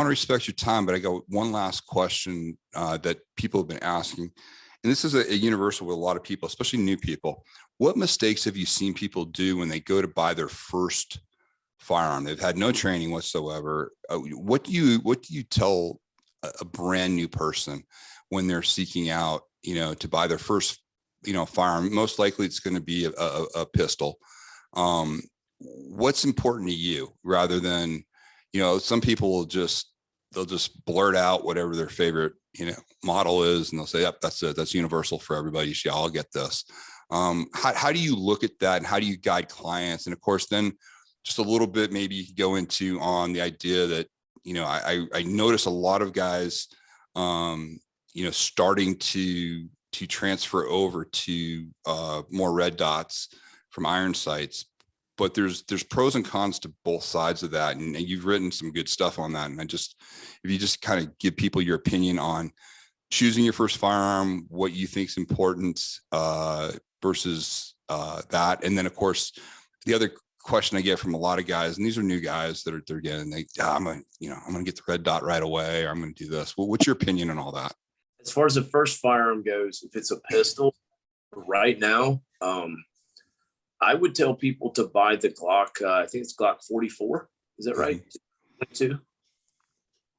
to respect your time, but I got one last question that people have been asking. And this is a universal with a lot of people, especially new people. What mistakes have you seen people do when they go to buy their first firearm? They've had no training whatsoever. What do you tell a brand new person when they're seeking out, to buy their first, firearm? Most likely it's going to be a pistol. What's important to you rather than, some people will they'll just blurt out whatever their favorite, model is. And they'll say, yep, that's it. That's universal for everybody. Yeah, I'll get this. How do you look at that, and how do you guide clients? And of course, then just a little bit, maybe you could go into on the idea that, I notice a lot of guys, starting to transfer over to more red dots from iron sights, but there's pros and cons to both sides of that. And you've written some good stuff on that. And if you just kind of give people your opinion on choosing your first firearm, what you think is important versus that. And then of course, the other question I get from a lot of guys, and these are new guys that they're getting, I'm going to get the red dot right away, or I'm going to do this. Well, what's your opinion on all that? As far as the first firearm goes, if it's a pistol right now, I would tell people to buy the Glock. I think it's Glock 44. Is that right? 22. I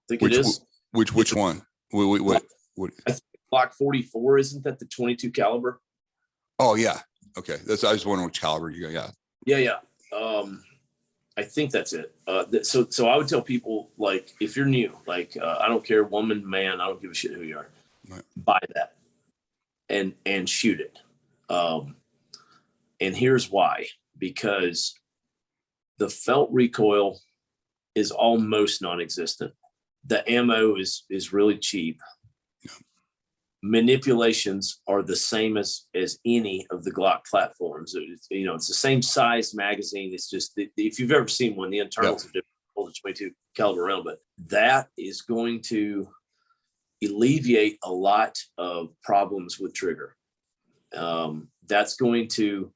think it is. Which one? What? I think Glock 44, isn't that the 22 caliber? Oh yeah. Okay. I was wondering which caliber you got. Yeah. I think that's it. So I would tell people, like, if you're new, like, I don't care, woman, man, I don't give a shit who you are. Right. Buy that and shoot it. And here's why: because the felt recoil is almost non-existent. The ammo is really cheap. Yeah. Manipulations are the same as any of the Glock platforms. It's the same size magazine. It's just, if you've ever seen one, the internals are different, the 22 caliber round, but that is going to alleviate a lot of problems with trigger. That's going to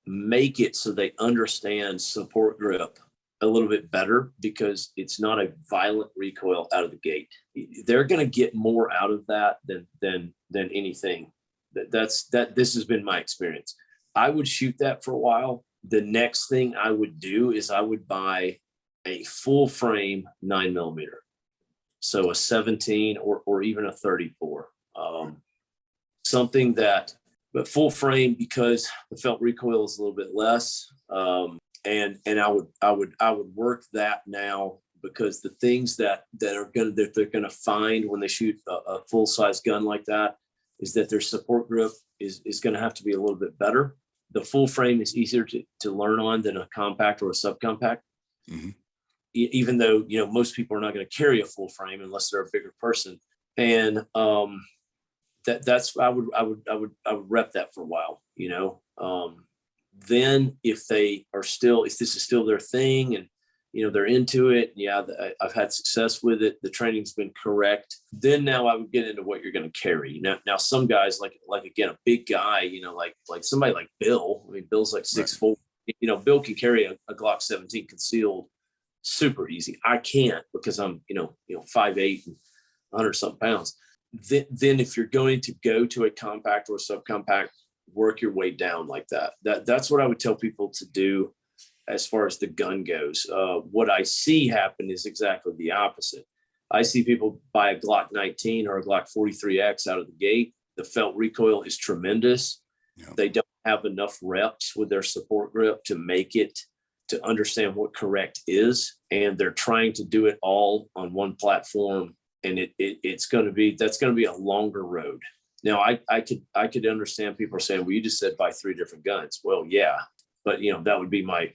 make it so they understand support grip a little bit better, because it's not a violent recoil out of the gate. They're going to get more out of that than anything. This has been my experience. I would shoot that for a while. The next thing I would do is I would buy a full frame 9mm. So a 17 or even a 34, something that, but full frame, because the felt recoil is a little bit less. And I would work that now, because the things that they're going to find when they shoot a full size gun like that is that their support grip is going to have to be a little bit better. The full frame is easier to learn on than a compact or a subcompact. Mm-hmm. Even though, most people are not going to carry a full frame unless they're a bigger person. And that's I would rep that for a while, then if this is still their thing and, they're into it. Yeah. I've had success with it. The training's been correct. Then now I would get into what you're going to carry. Now some guys like again, a big guy, like somebody like Bill. I mean, Bill's like 6'4". Bill can carry a Glock 17 concealed super easy. I can't, because I'm, 5'8" and 100 something pounds. Then if you're going to go to a compact or a subcompact, work your way down like that. That's what I would tell people to do as far as the gun goes. What I see happen is exactly the opposite. I see people buy a Glock 19 or a Glock 43X out of the gate. The felt recoil is tremendous. Yeah. They don't have enough reps with their support grip to make it, to understand what correct is. And they're trying to do it all on one platform. And that's going to be a longer road. Now I could understand people are saying, well, you just said buy 3 different guns. Well, yeah, but that would be my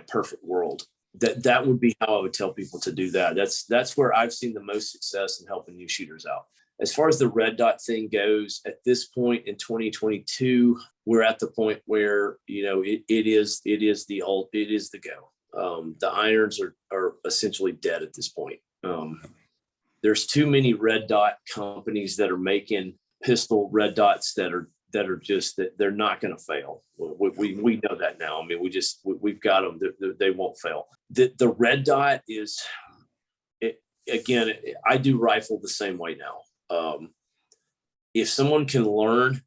perfect world. That would be how I would tell people to do that. That's where I've seen the most success in helping new shooters out. As far as the red dot thing goes, at this point in 2022, we're at the point where, it is the go. The irons are essentially dead at this point. There's too many red dot companies that are making pistol red dots that are just that they're not going to fail. We know that now. I mean, we've got them. They won't fail. The red dot is again, I do rifle the same way now. If someone can learn,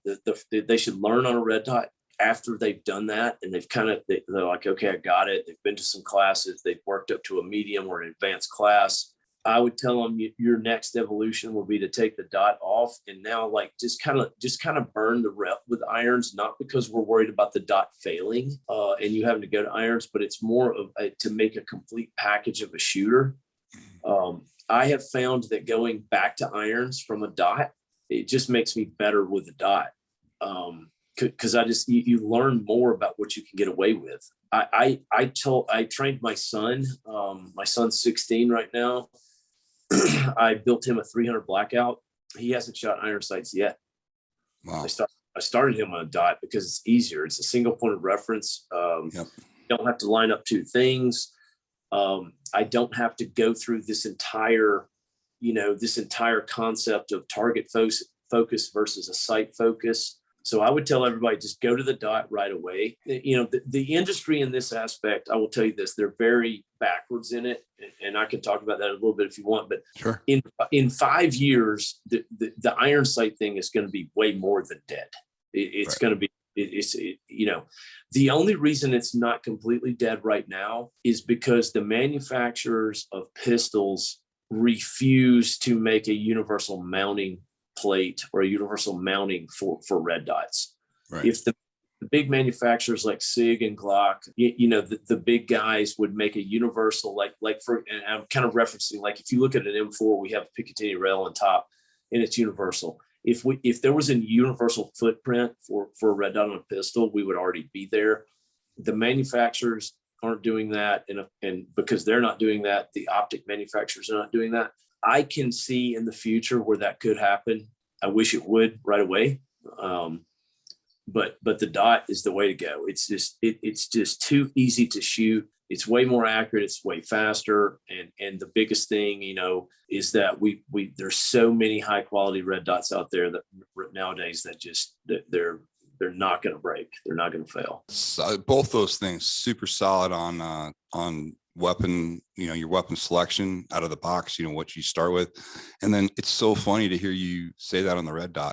they should learn on a red dot after they've done that, and they're like, okay, I got it. They've been to some classes, they've worked up to a medium or an advanced class. I would tell them your next evolution will be to take the dot off and now like just kind of burn the rep with irons, not because we're worried about the dot failing and you having to go to irons, but it's more of to make a complete package of a shooter. I have found that going back to irons from a dot, it just makes me better with a dot. Because you learn more about what you can get away with. I trained my son. My son's 16 right now. I built him a 300 blackout. He hasn't shot iron sights yet. Wow. I started him on a dot because it's easier. It's a single point of reference. Yep. You don't have to line up two things. I don't have to go through this entire concept of target focus versus a sight focus. So I would tell everybody, just go to the dot right away. The industry in this aspect, I will tell you this, they're very backwards in it. And I can talk about that a little bit if you want, but sure. In 5 years, the iron sight thing is going to be way more than dead. It's going to be, the only reason it's not completely dead right now is because the manufacturers of pistols refuse to make a universal mounting plate or a universal mounting for red dots. Right. If the big manufacturers like SIG and Glock, the big guys would make a universal, and I'm kind of referencing, like if you look at an M4, we have a Picatinny rail on top and it's universal. If there was a universal footprint for a red dot on a pistol, we would already be there. The manufacturers aren't doing that. And because they're not doing that, the optic manufacturers are not doing that. I can see in the future where that could happen. I wish it would right away. But the dot is the way to go. It's just too easy to shoot. It's way more accurate. It's way faster. And the biggest thing, is that there's so many high quality red dots out there that nowadays that they're not going to break. They're not going to fail. So both those things super solid on weapon, your weapon selection out of the box, what you start with. And then it's so funny to hear you say that on the red dot.